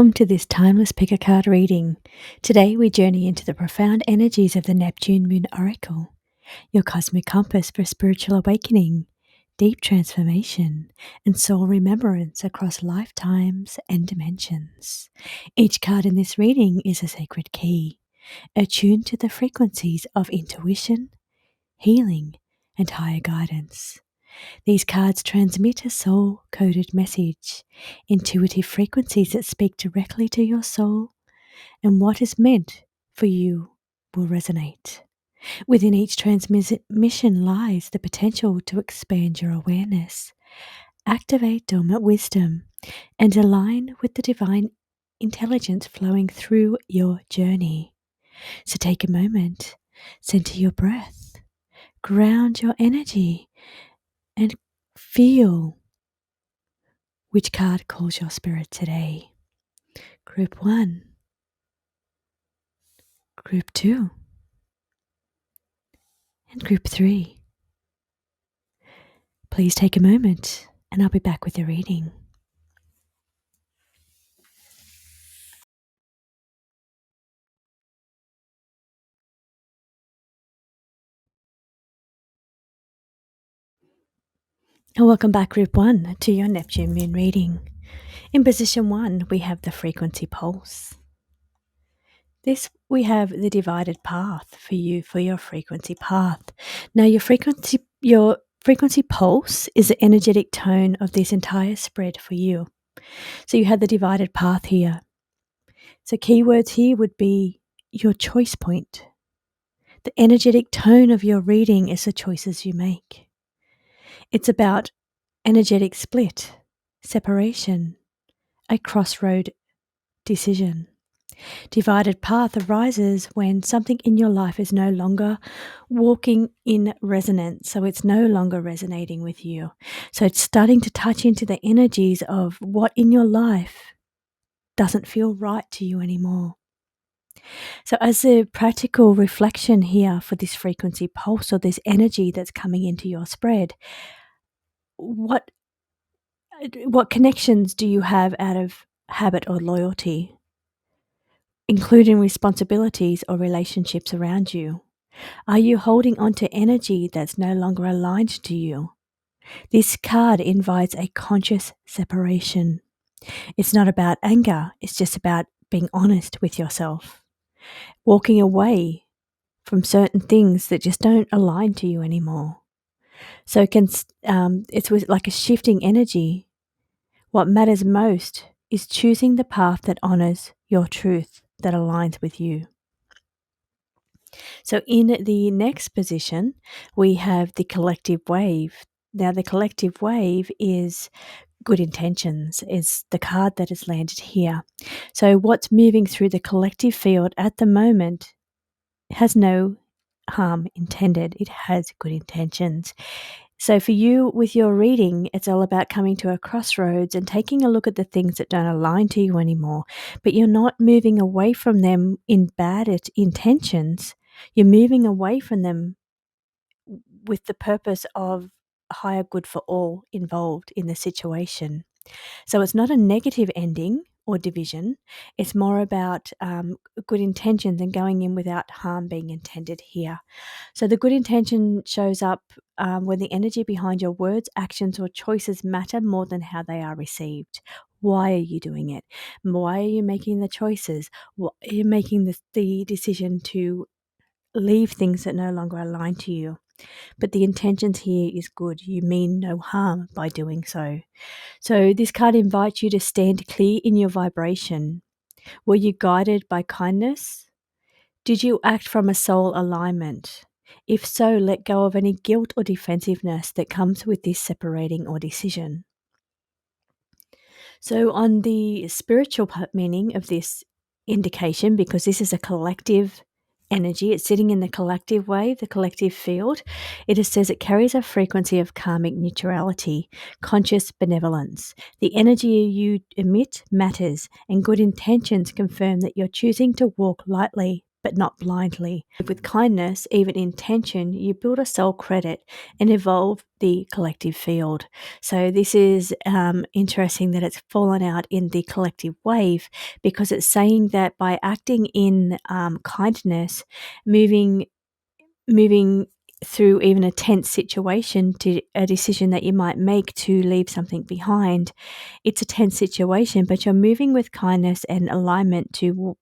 Welcome to this timeless pick a card reading. Today we journey into the profound energies of the Neptune Moon Oracle, your cosmic compass for spiritual awakening, deep transformation, and soul remembrance across lifetimes and dimensions. Each card in this reading is a sacred key, attuned to the frequencies of intuition, healing, and higher guidance. These cards transmit a soul coded message, intuitive frequencies that speak directly to your soul, and what is meant for you will resonate. Within each transmission lies the potential to expand your awareness, activate dormant wisdom, and align with the divine intelligence flowing through your journey. So take a moment, center your breath, ground your energy, and feel which card calls your spirit today. Group 1, Group 2, and Group 3. Please take a moment and I'll be back with the reading. And welcome back, Group 1, to your Neptune Moon reading. In position 1, we have the frequency pulse. This, we have the divided path for you, for your frequency path. Now, your frequency pulse is the energetic tone of this entire spread for you. So you have the divided path here. So keywords here would be your choice point. The energetic tone of your reading is the choices you make. It's about energetic split, separation, a crossroad decision. Divided path arises when something in your life is no longer walking in resonance, so it's no longer resonating with you. So it's starting to touch into the energies of what in your life doesn't feel right to you anymore. So as a practical reflection here for this frequency pulse or this energy that's coming into your spread, what connections do you have out of habit or loyalty, including responsibilities or relationships around you? Are you holding on to energy that's no longer aligned to you? This card invites a conscious separation. It's not about anger, it's just about being honest with yourself, walking away from certain things that just don't align to you anymore. So it's like a shifting energy. What matters most is choosing the path that honors your truth, that aligns with you. So in the next position, we have the collective wave. Now, the collective wave is good intentions, is the card that has landed here. So what's moving through the collective field at the moment has no harm intended. It has good intentions. So for you with your reading, it's all about coming to a crossroads and taking a look at the things that don't align to you anymore, but you're not moving away from them in bad intentions. You're moving away from them with the purpose of higher good for all involved in the situation. So it's not a negative ending or division. It's more about good intentions and going in without harm being intended here. So the good intention shows up when the energy behind your words, actions, or choices matter more than how they are received. Why are you doing it? Why are you making the choices? Why are you making the decision to leave things that no longer align to you? But the intentions here is good. You mean no harm by doing so. So this card invites you to stand clear in your vibration. Were you guided by kindness? Did you act from a soul alignment? If so, let go of any guilt or defensiveness that comes with this separating or decision. So on the spiritual meaning of this indication, because this is a collective energy, it's sitting in the collective wave, the collective field, it says it carries a frequency of karmic neutrality, conscious benevolence. The energy you emit matters, and good intentions confirm that you're choosing to walk lightly but not blindly. With kindness, even intention, you build a soul credit and evolve the collective field. So this is interesting that it's fallen out in the collective wave, because it's saying that by acting in kindness, moving through even a tense situation to a decision that you might make to leave something behind. It's a tense situation, but you're moving with kindness and alignment to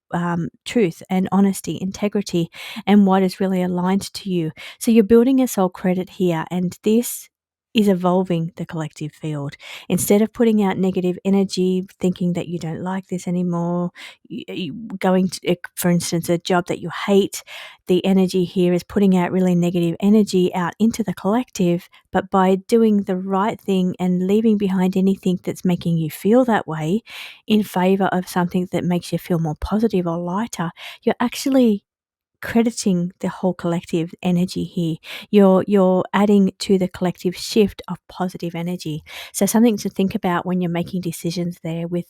truth and honesty, integrity, and what is really aligned to you. So you're building a soul credit here, and this is evolving the collective field. Instead of putting out negative energy, thinking that you don't like this anymore, going to, for instance, a job that you hate, the energy here is putting out really negative energy out into the collective. But by doing the right thing and leaving behind anything that's making you feel that way in favor of something that makes you feel more positive or lighter, you're actually crediting the whole collective energy here. You're adding to the collective shift of positive energy. So something to think about when you're making decisions there with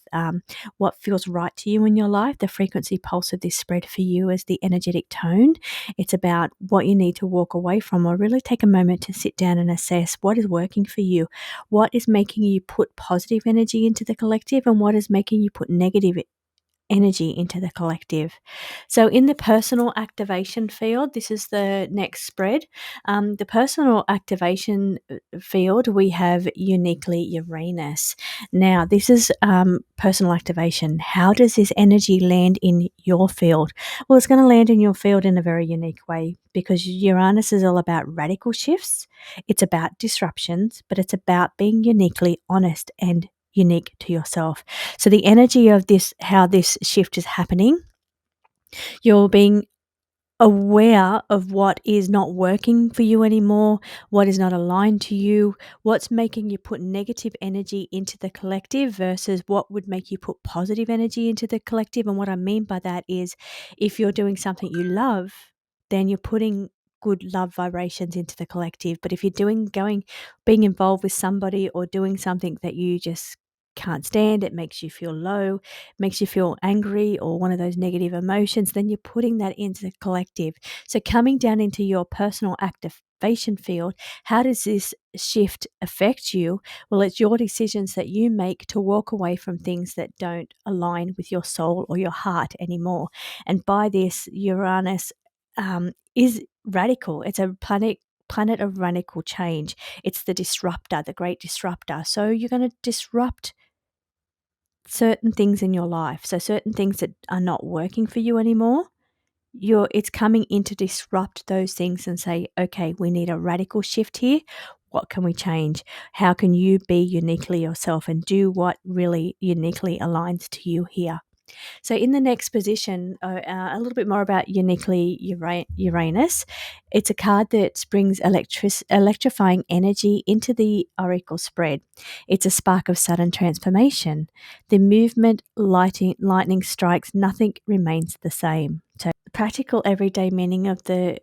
what feels right to you in your life. The frequency pulse of this spread for you is the energetic tone. It's about what you need to walk away from, or really take a moment to sit down and assess what is working for you, what is making you put positive energy into the collective, and what is making you put negative energy into the collective. So in the personal activation field, this is the next spread. The personal activation field, we have uniquely Uranus. Now, this is personal activation. How does this energy land in your field? Well, it's going to land in your field in a very unique way, because Uranus is all about radical shifts. It's about disruptions, but it's about being uniquely honest and unique to yourself. So the energy of this, how this shift is happening, you're being aware of what is not working for you anymore, what is not aligned to you, what's making you put negative energy into the collective versus what would make you put positive energy into the collective. And what I mean by that is, if you're doing something you love, then you're putting good love vibrations into the collective. But if you're being involved with somebody or doing something that you just can't stand, it makes you feel low, makes you feel angry, or one of those negative emotions, then you're putting that into the collective. So coming down into your personal activation field, how does this shift affect you? Well, it's your decisions that you make to walk away from things that don't align with your soul or your heart anymore. And by this, Uranus is radical. It's a planet of radical change. It's the disruptor, the great disruptor. So you're going to disrupt certain things in your life. So certain things that are not working for you anymore, it's coming in to disrupt those things and say, okay, we need a radical shift here. What can we change? How can you be uniquely yourself and do what really uniquely aligns to you here? So in the next position, a little bit more about uniquely Uranus. It's a card that brings electrifying energy into the oracle spread. It's a spark of sudden transformation. The movement, lightning strikes, nothing remains the same. So practical everyday meaning of the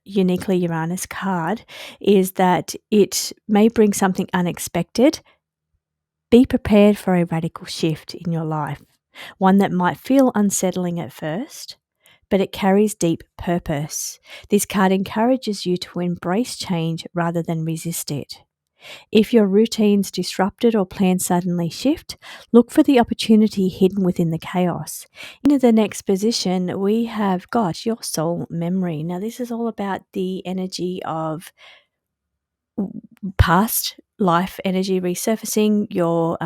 uniquely Uranus card is that it may bring something unexpected. Be prepared for a radical shift in your life, one that might feel unsettling at first, but it carries deep purpose. This card encourages you to embrace change rather than resist it. If your routine's disrupted or plans suddenly shift, look for the opportunity hidden within the chaos. In the next position, we have got your soul memory. Now, this is all about the energy of past life energy resurfacing, your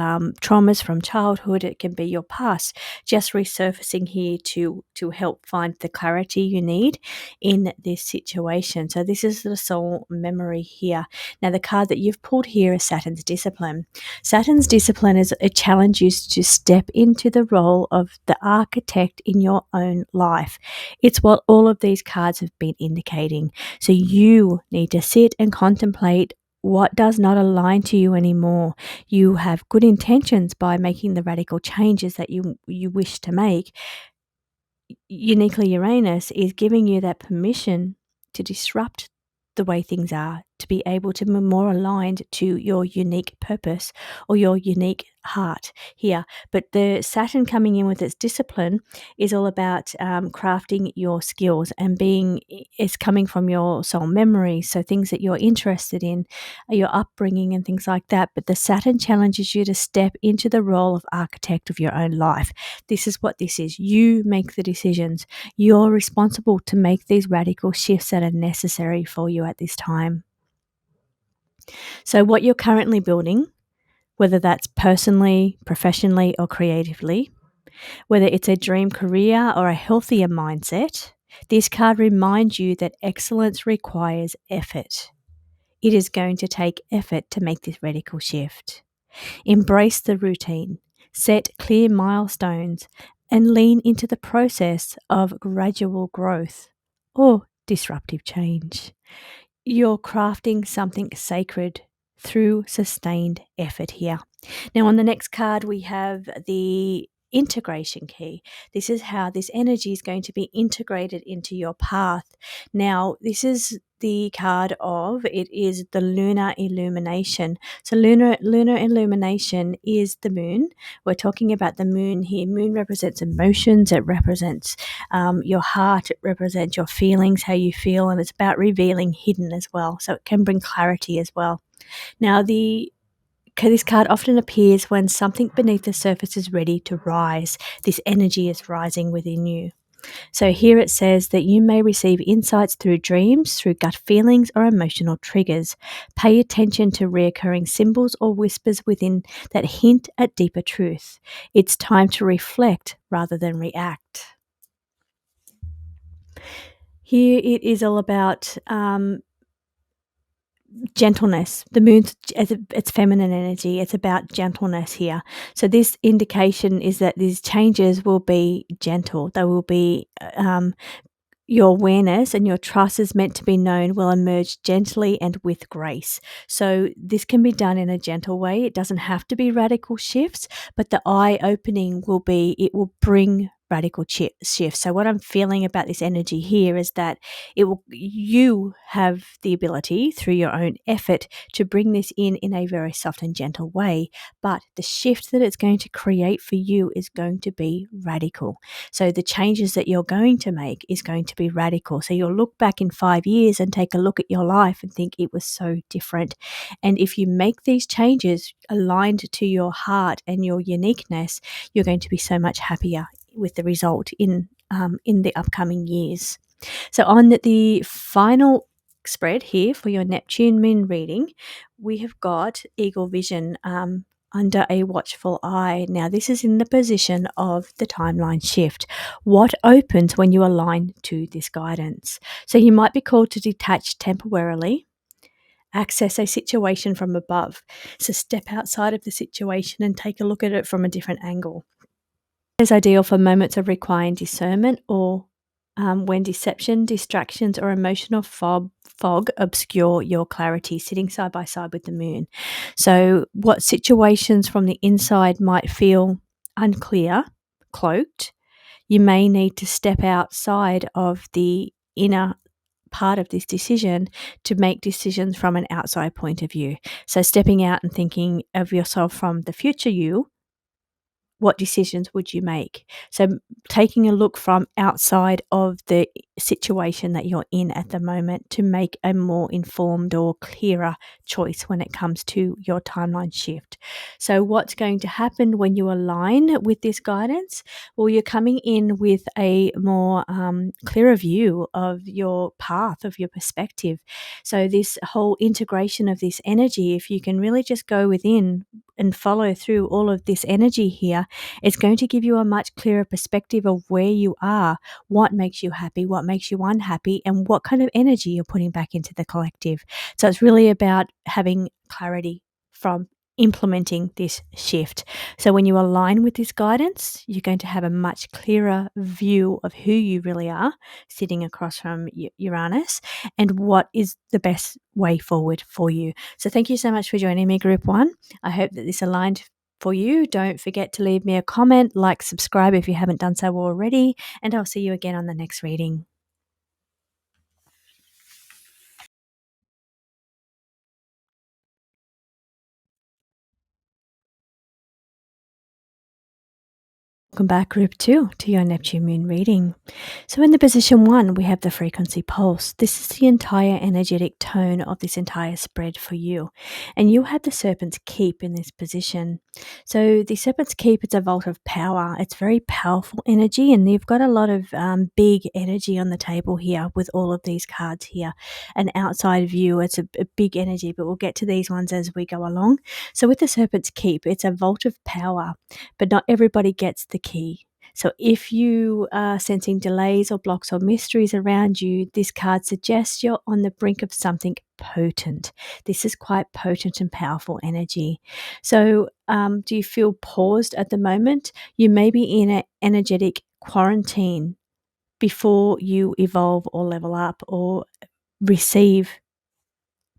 traumas from childhood. It can be your past just resurfacing here to help find the clarity you need in this situation. So this is the soul memory here. Now the card that you've pulled here is Saturn's discipline. Saturn's discipline is a challenge you to step into the role of the architect in your own life. It's what all of these cards have been indicating. So you need to sit and contemplate what does not align to you anymore. You have good intentions by making the radical changes that you wish to make. Uniquely Uranus is giving you that permission to disrupt the way things are, to be able to be more aligned to your unique purpose or your unique heart here. But the Saturn coming in with its discipline is all about crafting your skills and it's coming from your soul memory. So things that you're interested in, your upbringing and things like that. But the Saturn challenges you to step into the role of architect of your own life. This is what this is. You make the decisions. You're responsible to make these radical shifts that are necessary for you at this time. So what you're currently building, whether that's personally, professionally, or creatively, whether it's a dream career or a healthier mindset, this card reminds you that excellence requires effort. It is going to take effort to make this radical shift. Embrace the routine, set clear milestones, and lean into the process of gradual growth or disruptive change. You're crafting something sacred through sustained effort here. Now, on the next card, we have the integration key. This is how this energy is going to be integrated into your path. Now, this is the card of it is the lunar illumination. So lunar illumination is the moon. We're talking about the moon here. Moon represents emotions. It represents your heart. It represents your feelings, how you feel, and it's about revealing hidden as well. So it can bring clarity as well. Now, this card often appears when something beneath the surface is ready to rise. This energy is rising within you. So here it says that you may receive insights through dreams, through gut feelings, or emotional triggers. Pay attention to recurring symbols or whispers within that hint at deeper truth. It's time to reflect rather than react. Here it is all about gentleness. The moon's it's feminine energy. It's about gentleness here. So this indication is that these changes will be gentle. They will be your awareness and your trust is meant to be known will emerge gently and with grace. So this can be done in a gentle way. It doesn't have to be radical shifts, but the eye opening it will bring radical shifts. So what I'm feeling about this energy here is that you have the ability through your own effort to bring this in a very soft and gentle way, but the shift that it's going to create for you is going to be radical. So the changes that you're going to make is going to be radical. So you'll look back in 5 years and take a look at your life and think it was so different. And if you make these changes aligned to your heart and your uniqueness, you're going to be so much happier with the result in the upcoming years. So on the final spread here for your Neptune moon reading, we have got Eagle Vision under a watchful eye. Now, this is in the position of the timeline shift. What opens when you align to this guidance? So you might be called to detach temporarily, access a situation from above. So step outside of the situation and take a look at it from a different angle. It's ideal for moments of requiring discernment or when deception, distractions, or emotional fog obscure your clarity, sitting side by side with the moon. So, what situations from the inside might feel unclear, cloaked, you may need to step outside of the inner part of this decision to make decisions from an outside point of view. So, stepping out and thinking of yourself from the future you, what decisions would you make? So taking a look from outside of the situation that you're in at the moment to make a more informed or clearer choice when it comes to your timeline shift. So what's going to happen when you align with this guidance? Well, you're coming in with a more clearer view of your path, of your perspective. So this whole integration of this energy, if you can really just go within and follow through all of this energy here, it's going to give you a much clearer perspective of where you are, what makes you happy, what makes you unhappy, and what kind of energy you're putting back into the collective. So it's really about having clarity from implementing this shift. So when you align with this guidance, you're going to have a much clearer view of who you really are sitting across from Uranus and what is the best way forward for you. So thank you so much for joining me, Group 1. I hope that this aligned for you. Don't forget to leave me a comment, like, subscribe if you haven't done so already, and I'll see you again on the next reading. Welcome back, Group 2, to your Neptune Moon reading. So in the position 1, we have the frequency pulse. This is the entire energetic tone of this entire spread for you. And you have the Serpent's Keep in this position. So the Serpent's Keep, it's a vault of power. It's very powerful energy, and you've got a lot of big energy on the table here with all of these cards here. And outside of you, it's a big energy, but we'll get to these ones as we go along. So with the Serpent's Keep, it's a vault of power, but not everybody gets the key. So if you are sensing delays or blocks or mysteries around you, this card suggests you're on the brink of something potent. This is quite potent and powerful energy. So do you feel paused at the moment? You may be in an energetic quarantine before you evolve or level up or receive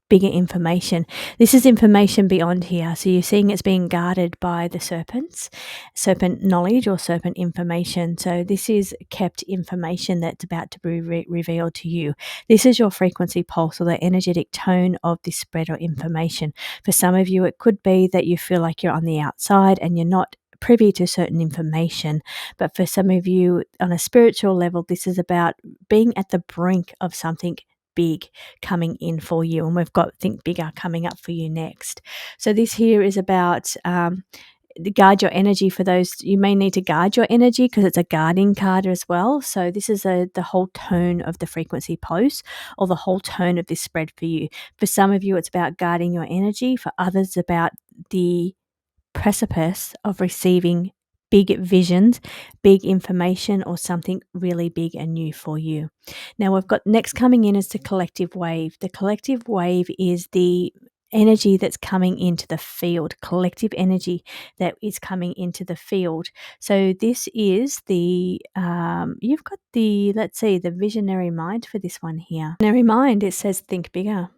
bigger information. This is information beyond here. So you're seeing it's being guarded by the serpents, serpent knowledge or serpent information. So this is kept information that's about to be revealed to you. This is your frequency pulse or the energetic tone of this spread or information. For some of you, it could be that you feel like you're on the outside and you're not privy to certain information. But for some of you on a spiritual level, this is about being at the brink of something big coming in for you, and we've got Think Bigger coming up for you next. So this here is about guard your energy. For those, you may need to guard your energy because it's a guarding card as well. So this is the whole tone of the frequency pulse or the whole tone of this spread for you. For some of you, it's about guarding your energy. For others, it's about the precipice of receiving big visions, big information, or something really big and new for you. Now, we've got next coming in is the collective wave. The collective wave is the energy that's coming into the field, collective energy that is coming into the field. So this is the, you've got the, let's see, the visionary mind for this one here. Visionary mind, it says think bigger.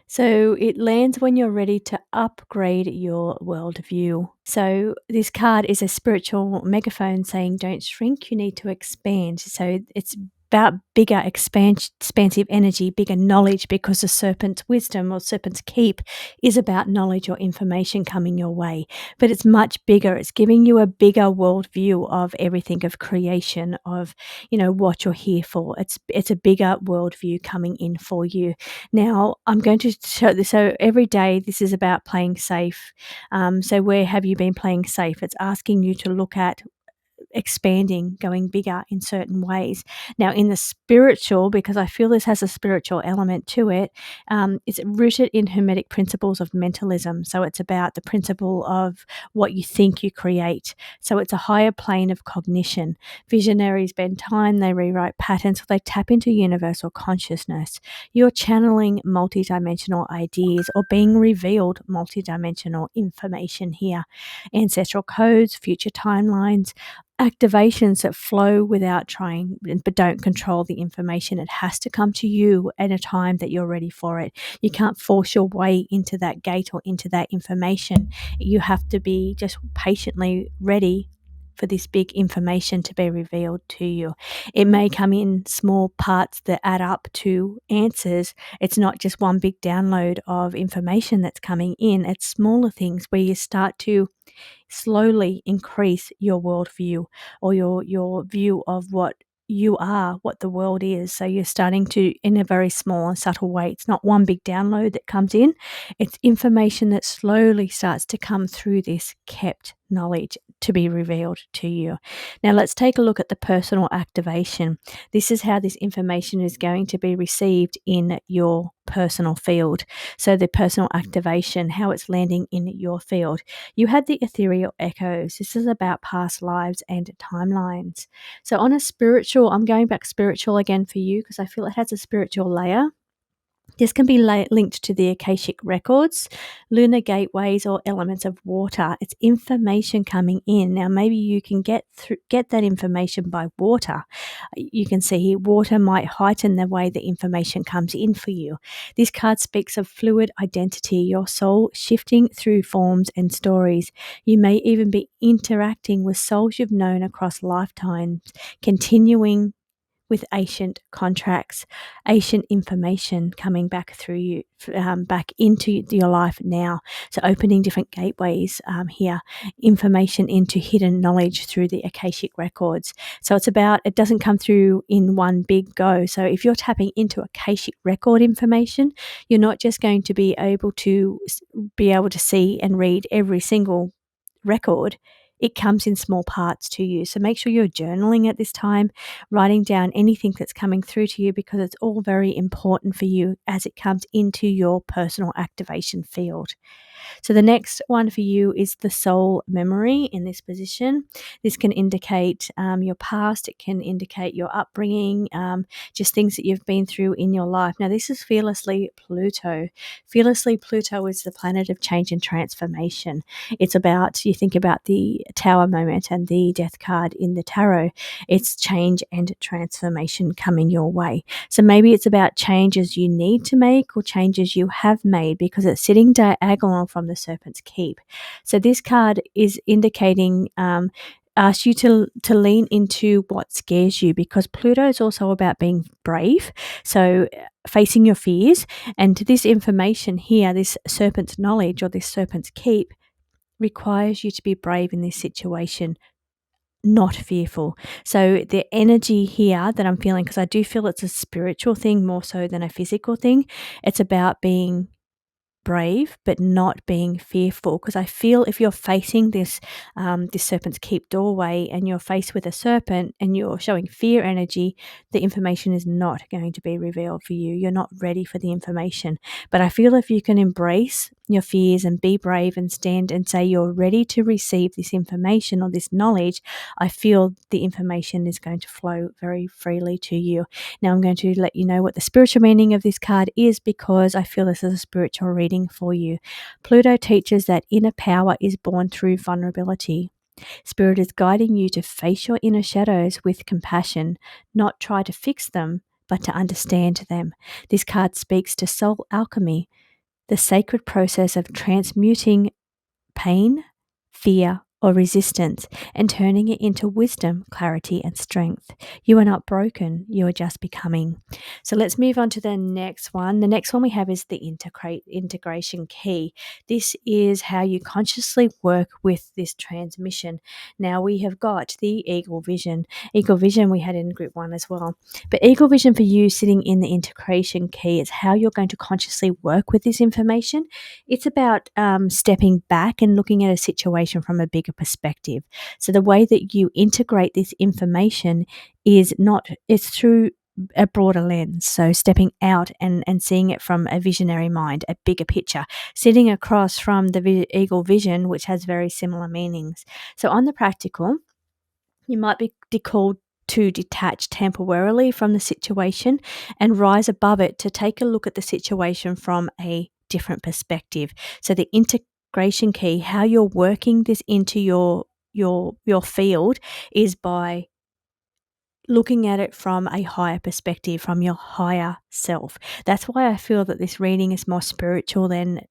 So it lands when you're ready to upgrade your worldview. So this card is a spiritual megaphone saying, don't shrink, you need to expand. So it's about bigger expansive energy, bigger knowledge, because the serpent's wisdom or serpent's keep is about knowledge or information coming your way. But it's much bigger. It's giving you a bigger worldview of everything, of creation, of, you know, what you're here for. It's a bigger worldview coming in for you. Now, I'm going to show this. So every day, this is about playing safe. So where have you been playing safe? It's asking you to look at expanding, going bigger in certain ways. Now, in the spiritual, because I feel this has a spiritual element to it, it's rooted in Hermetic principles of mentalism. So it's about the principle of what you think you create. So it's a higher plane of cognition. Visionaries spend time, they rewrite patterns, or they tap into universal consciousness. You're channeling multidimensional ideas or being revealed multidimensional information here. Ancestral codes, future timelines, activations that flow without trying, but don't control the information. It has to come to you at a time that you're ready for it. You can't force your way into that gate or into that information. You have to be just patiently ready for this big information to be revealed to you. It may come in small parts that add up to answers. It's not just one big download of information that's coming in. It's smaller things where you start to slowly increase your worldview or your view of what you are, what the world is. So you're starting to, in a very small and subtle way, it's not one big download that comes in, it's information that slowly starts to come through this kept knowledge to be revealed to you. Now let's take a look at the personal activation. This is how this information is going to be received in your personal field. So the personal activation, how it's landing in your field. You had the ethereal echoes. This is about past lives and timelines. So on a spiritual, I'm going back spiritual again for you because I feel it has a spiritual layer. This can be linked to the Akashic records, lunar gateways, or elements of water. It's information coming in. Now, maybe you can get that information by water. You can see here, water might heighten the way the information comes in for you. This card speaks of fluid identity, your soul shifting through forms and stories. You may even be interacting with souls you've known across lifetimes, continuing with ancient contracts, ancient information coming back through you, back into your life now. So opening different gateways here, information into hidden knowledge through the Akashic records. So it doesn't come through in one big go. So if you're tapping into Akashic record information, you're not just going to be able to see and read every single record. It comes in small parts to you. So make sure you're journaling at this time, writing down anything that's coming through to you, because it's all very important for you as it comes into your personal activation field. So the next one for you is the soul memory in this position. This can indicate your past. It can indicate your upbringing, just things that you've been through in your life. Now, this is Fearlessly Pluto. Fearlessly Pluto is the planet of change and transformation. It's about, you think about the Tower moment and the Death card in the tarot. It's change and transformation coming your way. So maybe it's about changes you need to make or changes you have made, because it's sitting diagonal from the Serpent's Keep. So this card is indicating ask you to lean into what scares you, because Pluto is also about being brave. So facing your fears, and this information here, this serpent's knowledge or this serpent's keep, requires you to be brave in this situation, not fearful. So the energy here that I'm feeling, because I do feel it's a spiritual thing more so than a physical thing, it's about being brave but not being fearful, because I feel if you're facing this serpent's keep doorway and you're faced with a serpent and you're showing fear energy, the information is not going to be revealed for you. You're not ready for the information. But I feel if you can embrace your fears and be brave and stand and say you're ready to receive this information or this knowledge, I feel the information is going to flow very freely to you. Now I'm going to let you know what the spiritual meaning of this card is, because I feel this is a spiritual reading for you. Pluto teaches that inner power is born through vulnerability. Spirit is guiding you to face your inner shadows with compassion, not try to fix them, but to understand them. This card speaks to soul alchemy, the sacred process of transmuting pain, fear, or resistance and turning it into wisdom, clarity, and strength. You are not broken, you are just becoming. So let's move on to the next one. The next one we have is the integration key. This is how you consciously work with this transmission. Now we have got the eagle vision. Eagle vision we had in group 1 as well. But eagle vision for you sitting in the integration key is how you're going to consciously work with this information. It's about stepping back and looking at a situation from a bigger perspective. So the way that you integrate this information it's through a broader lens. So stepping out and seeing it from a visionary mind, a bigger picture, sitting across from the eagle vision, which has very similar meanings. So on the practical, you might be called to detach temporarily from the situation and rise above it to take a look at the situation from a different perspective. So the integration key, how you're working this into your field, is by looking at it from a higher perspective, from your higher self. That's why I feel that this reading is more spiritual than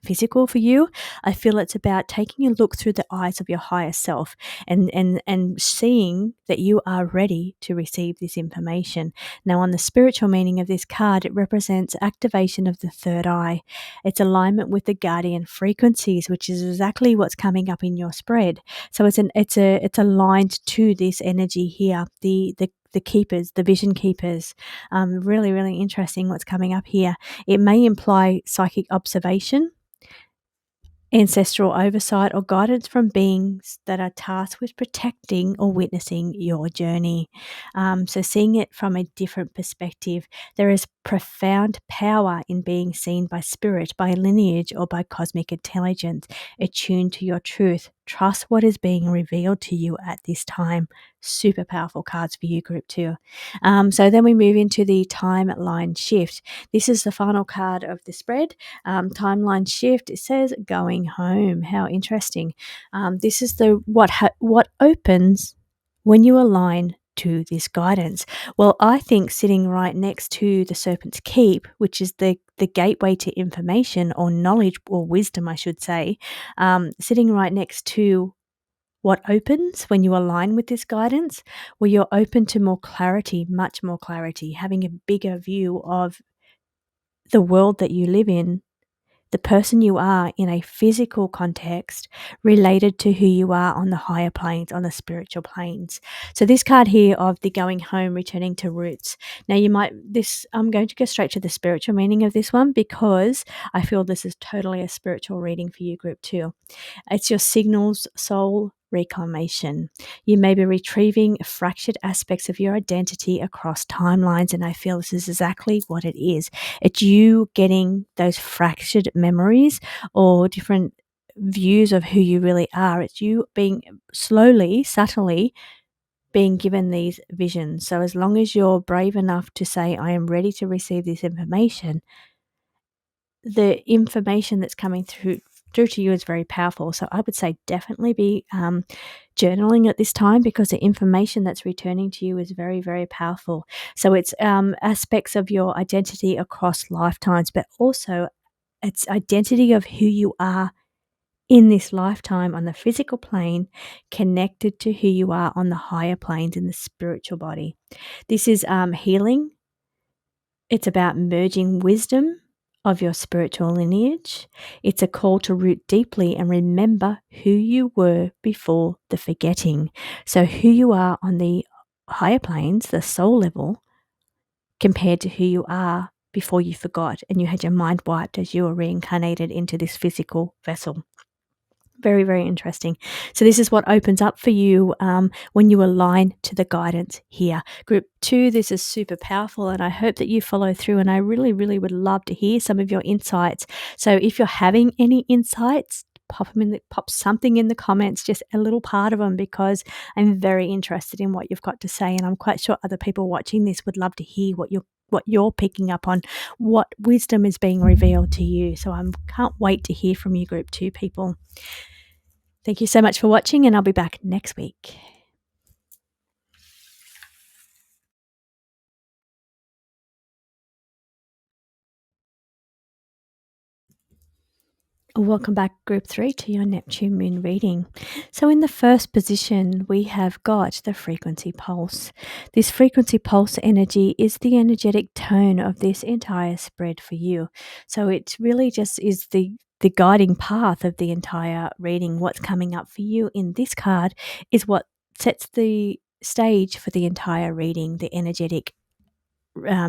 physical for you. I feel it's about taking a look through the eyes of your higher self and seeing that you are ready to receive this information. Now, on the spiritual meaning of this card, it represents activation of the third eye. It's alignment with the guardian frequencies, which is exactly what's coming up in your spread. So it's aligned to this energy here, the keepers, the vision keepers. Really, really interesting what's coming up here. It may imply psychic observation, ancestral oversight, or guidance from beings that are tasked with protecting or witnessing your journey. So seeing it from a different perspective, there is profound power in being seen by spirit, by lineage, or by cosmic intelligence, attuned to your truth. Trust what is being revealed to you at this time. Super powerful cards for you, group 2. So then we move into the timeline shift. This is the final card of the spread. Timeline shift. It says going home. How interesting. This is the what opens when you align to this guidance. Well, I think sitting right next to the Serpent's Keep, which is the gateway to information or knowledge or wisdom, I should say, sitting right next to what opens when you align with this guidance? Well, you're open to more clarity, much more clarity, having a bigger view of the world that you live in, the person you are in a physical context related to who you are on the higher planes, on the spiritual planes. So this card here of the going home, returning to roots. Now I'm going to go straight to the spiritual meaning of this one because I feel this is totally a spiritual reading for you, group 2. It's your signals, soul reclamation. You may be retrieving fractured aspects of your identity across timelines, and I feel this is exactly what it is. It's you getting those fractured memories or different views of who you really are. It's you being slowly, subtly being given these visions. So as long as you're brave enough to say, I am ready to receive this information, the information that's coming through to you is very powerful. So I would say definitely be journaling at this time because the information that's returning to you is very, very powerful. So it's aspects of your identity across lifetimes, but also it's identity of who you are in this lifetime on the physical plane, connected to who you are on the higher planes in the spiritual body. This is healing. It's about merging wisdom of your spiritual lineage. It's a call to root deeply and remember who you were before the forgetting. So, who you are on the higher planes, the soul level, compared to who you are before you forgot and you had your mind wiped as you were reincarnated into this physical vessel. Very, very interesting. So this is what opens up for you when you align to the guidance here. Group 2, this is super powerful and I hope that you follow through, and I really, really would love to hear some of your insights. So if you're having any insights, pop something in the comments, just a little part of them, because I'm very interested in what you've got to say, and I'm quite sure other people watching this would love to hear what you're picking up on, what wisdom is being revealed to you. So I can't wait to hear from you, Group 2 people. Thank you so much for watching, and I'll be back next week. Welcome back, Group 3, to your Neptune Moon reading. So in the first position, we have got the frequency pulse. This frequency pulse energy is the energetic tone of this entire spread for you. So it really just is the guiding path of the entire reading. What's coming up for you in this card is what sets the stage for the entire reading, the energetic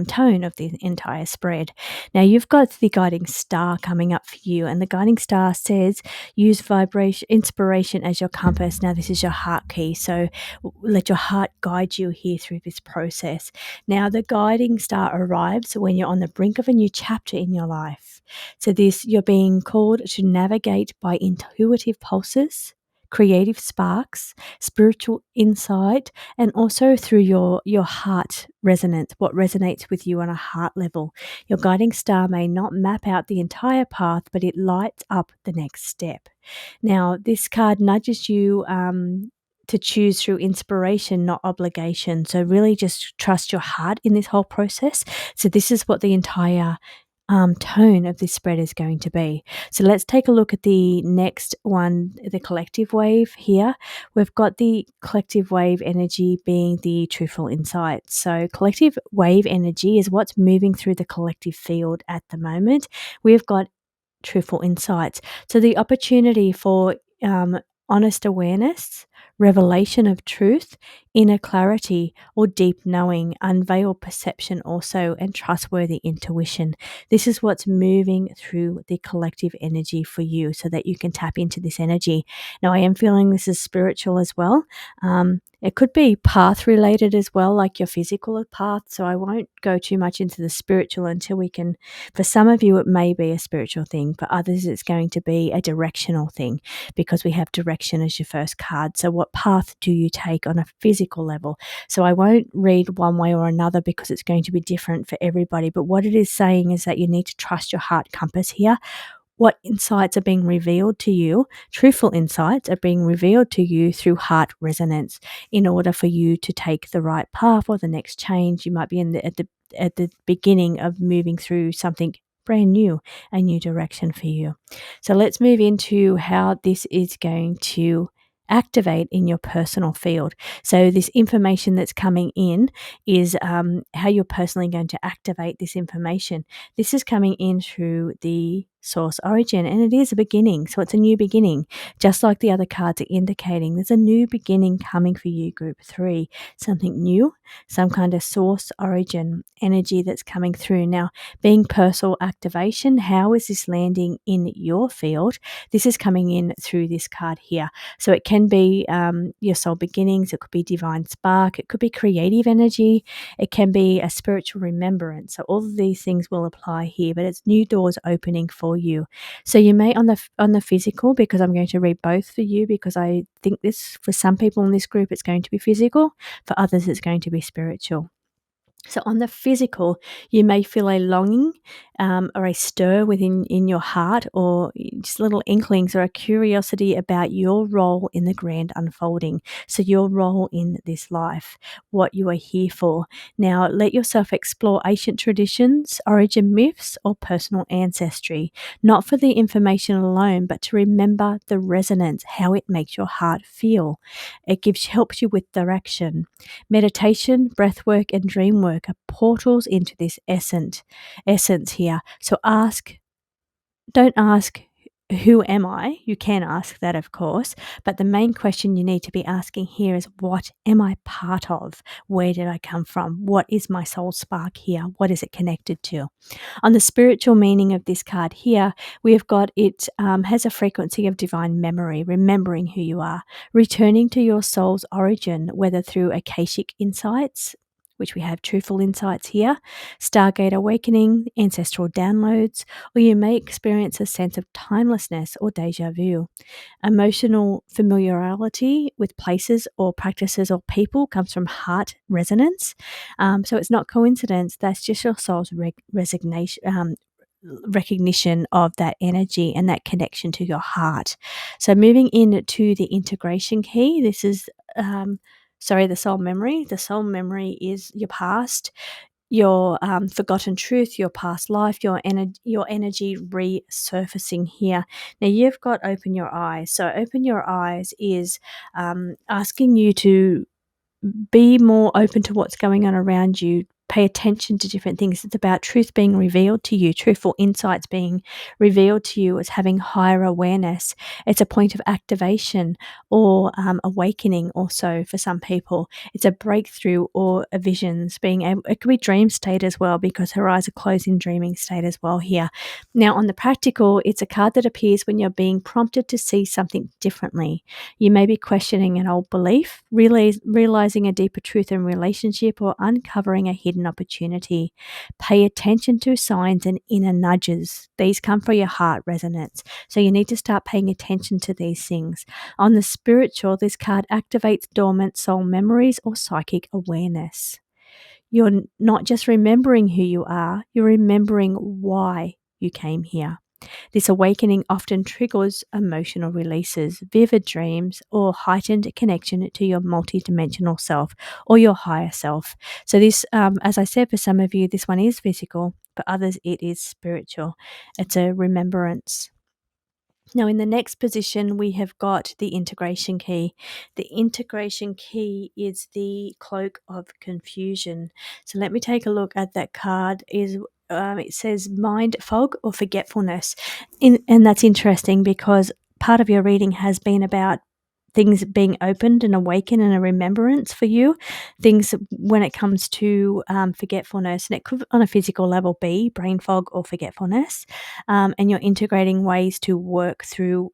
tone of the entire spread. Now you've got the guiding star coming up for you, and the guiding star says use vibration inspiration as your compass. Now this is your heart key, so let your heart guide you here through this process. Now the guiding star arrives when you're on the brink of a new chapter in your life. So you're being called to navigate by intuitive pulses, creative sparks, spiritual insight, and also through your heart resonance, what resonates with you on a heart level. Your guiding star may not map out the entire path, but it lights up the next step. Now, this card nudges you to choose through inspiration, not obligation. So really just trust your heart in this whole process. So this is what the entire tone of this spread is going to be. So let's take a look at the next one, the collective wave here. We've got the collective wave energy being the truthful insight. So collective wave energy is what's moving through the collective field at the moment. We've got truthful insights. So the opportunity for honest awareness, revelation of truth, inner clarity, or deep knowing, unveiled perception also, and trustworthy intuition. This is what's moving through the collective energy for you so that you can tap into this energy. Now, I am feeling this is spiritual as well. It could be path related as well, like your physical path. So I won't go too much into the spiritual until we can. For some of you, it may be a spiritual thing. For others, it's going to be a directional thing because we have direction as your first card. So what path do you take on a physical level? So I won't read one way or another because it's going to be different for everybody. But what it is saying is that you need to trust your heart compass here. What insights are being revealed to you, truthful insights are being revealed to you through heart resonance in order for you to take the right path or the next change. You might be at the beginning of moving through something brand new, a new direction for you. So let's move into how this is going to activate in your personal field. So this information that's coming in is how you're personally going to activate this information. This is coming in through the source origin, and it is a beginning. So it's a new beginning, just like the other cards are indicating. There's a new beginning coming for you, group 3, something new, some kind of source origin energy that's coming through. Now, being personal activation, how is this landing in your field? This is coming in through this card here. So it can be your soul beginnings, it could be divine spark, it could be creative energy, it can be a spiritual remembrance. So all of these things will apply here, but it's new doors opening for you. So you may on the physical, because I'm going to read both for you, because I think this, for some people in this group, it's going to be physical, for others it's going to be spiritual. So on the physical, you may feel a longing or a stir in your heart, or just little inklings or a curiosity about your role in the grand unfolding. So your role in this life, what you are here for. Now, let yourself explore ancient traditions, origin myths, or personal ancestry, not for the information alone, but to remember the resonance, how it makes your heart feel. It helps you with direction. Meditation, breathwork, and dream work are portals into this essence here. So don't ask, who am I? You can ask that, of course, but the main question you need to be asking here is, what am I part of? Where did I come from? What is my soul spark here? What is it connected to? On the spiritual meaning of this card here, we have got it has a frequency of divine memory, remembering who you are, returning to your soul's origin, whether through Akashic insights, which we have truthful insights here, Stargate awakening, ancestral downloads, or you may experience a sense of timelessness or deja vu. Emotional familiarity with places or practices or people comes from heart resonance. So it's not coincidence. That's just your soul's recognition of that energy and that connection to your heart. So moving into the integration key, this is the soul memory. The soul memory is your past, your forgotten truth, your past life, your energy resurfacing here. Now you've got open your eyes. So open your eyes is asking you to be more open to what's going on around you. Pay attention to different things. It's about truth being revealed to you, truthful insights being revealed to you. It's having higher awareness. It's a point of activation or awakening also for some people. It's a breakthrough or a visions being able, it could be dream state as well, because her eyes are closed in dreaming state as well here. Now on the practical, it's a card that appears when you're being prompted to see something differently. You may be questioning an old belief, realizing a deeper truth in relationship, or uncovering a hidden opportunity. Pay attention to signs and inner nudges. These come from your heart resonance. So you need to start paying attention to these things. On the spiritual, this card activates dormant soul memories or psychic awareness. You're not just remembering who you are, you're remembering why you came here. This awakening often triggers emotional releases, vivid dreams, or heightened connection to your multidimensional self or your higher self. So this, as I said, for some of you, this one is physical, for others it is spiritual. It's a remembrance. Now, in the next position, we have got the integration key. The integration key is the cloak of confusion. So let me take a look at that card. It says mind fog or forgetfulness. And that's interesting, because part of your reading has been about things being opened and awakened and a remembrance for you, things when it comes to forgetfulness. And it could, on a physical level, be brain fog or forgetfulness. And you're integrating ways to work through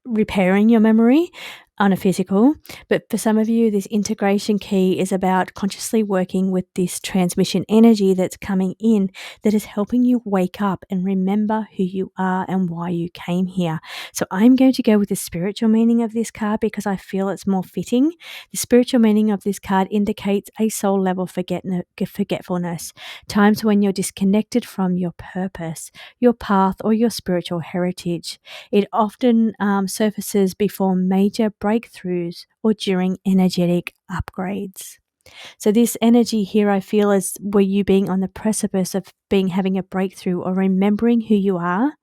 repairing your memory on a physical. But for some of you, this integration key is about consciously working with this transmission energy that's coming in, that is helping you wake up and remember who you are and why you came here. So I'm going to go with the spiritual meaning of this card, because I feel it's more fitting. The spiritual meaning of this card indicates a soul level forgetfulness, times when you're disconnected from your purpose, your path, or your spiritual heritage. It often surfaces before major breakthroughs or during energetic upgrades. So this energy here, I feel, is where you being on the precipice of having a breakthrough or remembering who you are,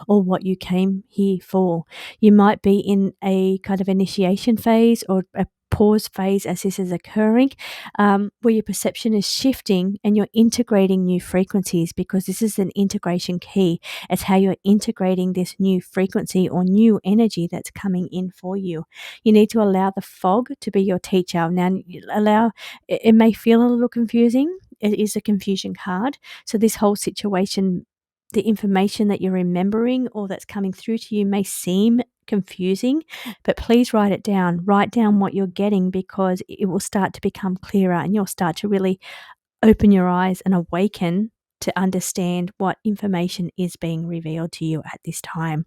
or what you came here for. You might be in a kind of initiation phase or a pause phase as this is occurring, where your perception is shifting and you're integrating new frequencies, because this is an integration key. It's how you're integrating this new frequency or new energy that's coming in for you. You need to allow the fog to be your teacher. Now, it may feel a little confusing. It is a confusion card. So this whole situation, the information that you're remembering or that's coming through to you may seem confusing, but please write it down. Write down what you're getting, because it will start to become clearer and you'll start to really open your eyes and awaken to understand what information is being revealed to you at this time.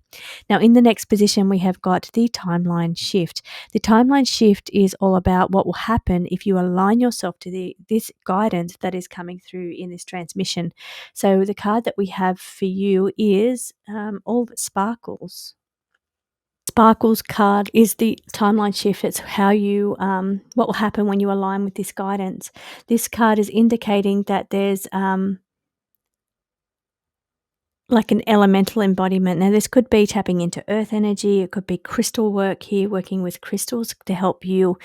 Now, in the next position, we have got the timeline shift. The timeline shift is all about what will happen if you align yourself to this guidance that is coming through in this transmission. So the card that we have for you is all that sparkles. Sparkles card is the timeline shift. It's how you, what will happen when you align with this guidance. This card is indicating that there's like an elemental embodiment. Now, this could be tapping into earth energy. It could be crystal work here, working with crystals to help you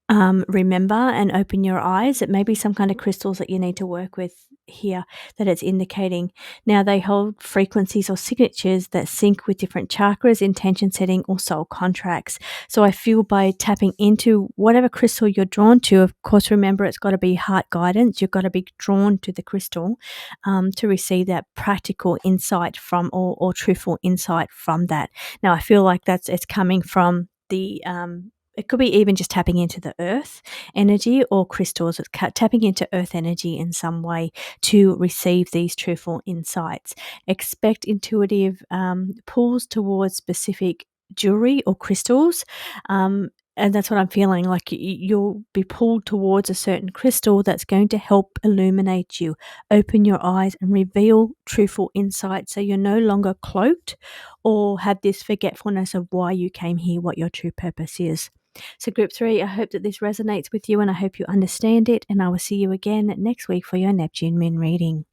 remember and open your eyes. It may be some kind of crystals that you need to work with here that it's indicating. Now, they hold frequencies or signatures that sync with different chakras, intention setting, or soul contracts. So I feel by tapping into whatever crystal you're drawn to, of course, remember it's got to be heart guidance. You've got to be drawn to the crystal to receive that practical insight from or truthful insight from that. Now, I feel like it's coming from the it could be even just tapping into the earth energy or crystals. It's tapping into earth energy in some way to receive these truthful insights. Expect intuitive pulls towards specific jewelry or crystals. And that's what I'm feeling, like you'll be pulled towards a certain crystal that's going to help illuminate you, open your eyes and reveal truthful insight, so you're no longer cloaked or have this forgetfulness of why you came here, what your true purpose is. So group 3, I hope that this resonates with you and I hope you understand it, and I will see you again next week for your Neptune Moon reading.